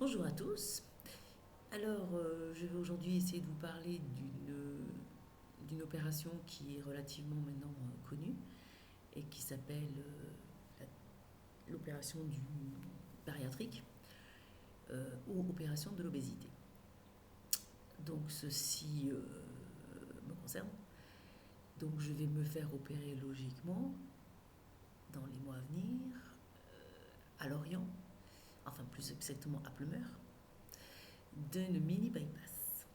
Bonjour à tous. Alors, je vais aujourd'hui essayer de vous parler d'une opération qui est relativement maintenant connue et qui s'appelle l'opération du bariatrique ou opération de l'obésité. Donc, ceci me concerne. Donc, je vais me faire opérer logiquement dans les mois à venir à Lorient, enfin plus exactement à Pleumeur, d'une mini bypass.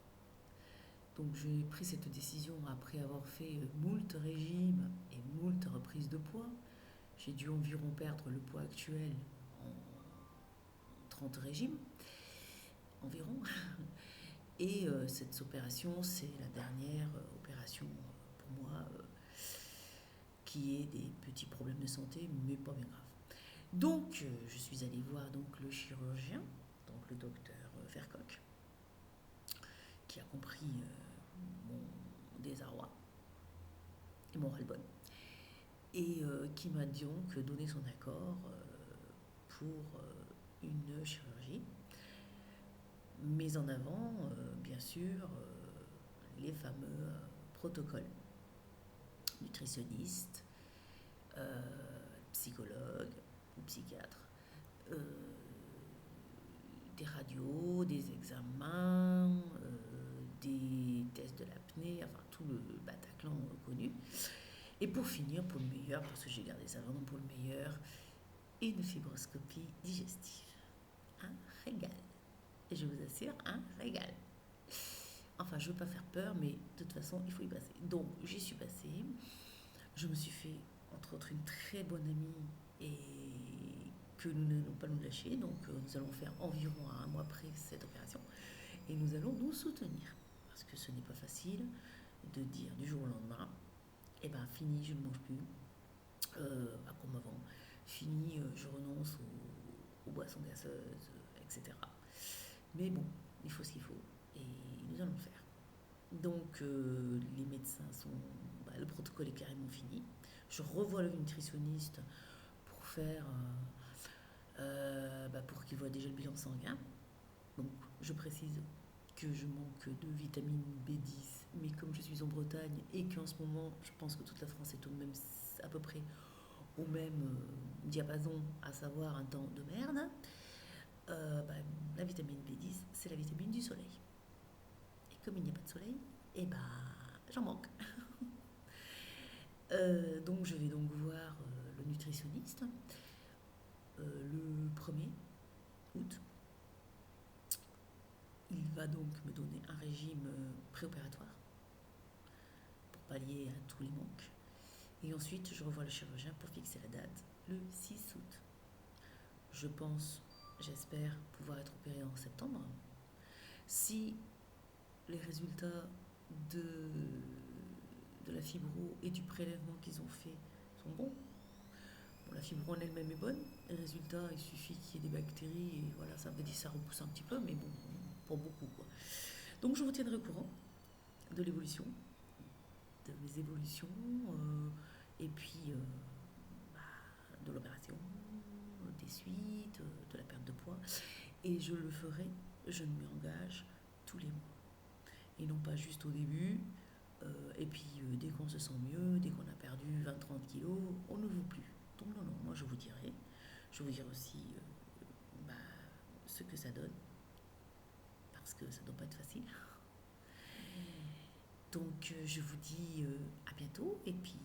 Donc j'ai pris cette décision après avoir fait moult régimes et moult reprises de poids. J'ai dû environ perdre le poids actuel en 30 régimes environ. Et cette opération, c'est la dernière opération pour moi qui ait des petits problèmes de santé, mais pas bien graves. Donc je suis allée voir donc, le chirurgien, donc le docteur Vercoq, qui a compris mon désarroi et mon ras-le-bol, et qui m'a donc donné son accord pour une chirurgie, mais en avant, bien sûr, les fameux protocoles nutritionnistes, psychologues ou psychiatres, euh, des radios, des examens, des tests de l'apnée, enfin tout le Bataclan connu. Et pour finir, pour le meilleur, parce que j'ai gardé ça vraiment pour le meilleur, une fibroscopie digestive. Un régal. Et je vous assure, un régal. Enfin, je ne veux pas faire peur, mais de toute façon, il faut y passer. Donc, j'y suis passée. Je me suis fait, entre autres, une très bonne amie et que nous n'allons pas nous lâcher. Donc, nous allons faire environ à un mois près cette opération. Et nous allons nous soutenir. Parce que ce n'est pas facile de dire du jour au lendemain, eh ben, fini, je ne mange plus. Comme avant. Fini, je renonce aux boissons gazeuses, etc. Mais bon, il faut ce qu'il faut. Et nous allons le faire. Donc, les médecins sont. Le protocole est carrément fini. Je revois le nutritionniste pour faire. Pour qu'il voit déjà le bilan sanguin. Donc, je précise que je manque de vitamine B10, mais comme je suis en Bretagne et qu'en ce moment, je pense que toute la France est au même, à peu près au même diapason, à savoir un temps de merde, la vitamine B10, c'est la vitamine du soleil. Et comme il n'y a pas de soleil, j'en manque. Donc je vais donc voir le nutritionniste le 1er août. Il va donc me donner un régime préopératoire pour pallier à tous les manques. Et ensuite, je revois le chirurgien pour fixer la date, le 6 août. Je pense, j'espère pouvoir être opérée en septembre. Si les résultats de la fibro et du prélèvement qu'ils ont fait sont bons, la fibro en elle-même est bonne. Les résultats, il suffit qu'il y ait des bactéries et voilà, ça repousse un petit peu, mais bon, pas beaucoup quoi. Donc je vous tiendrai au courant de l'évolution, de mes évolutions, et puis de l'opération, des suites, de la perte de poids. Et je le ferai, je m'y engage tous les mois. Et non pas juste au début, et puis dès qu'on se sent mieux, dès qu'on a perdu 20-30 kilos, on ne veut plus. Donc non, moi je vous dirai aussi ce que ça donne, parce que ça ne doit pas être facile. Donc je vous dis à bientôt, et puis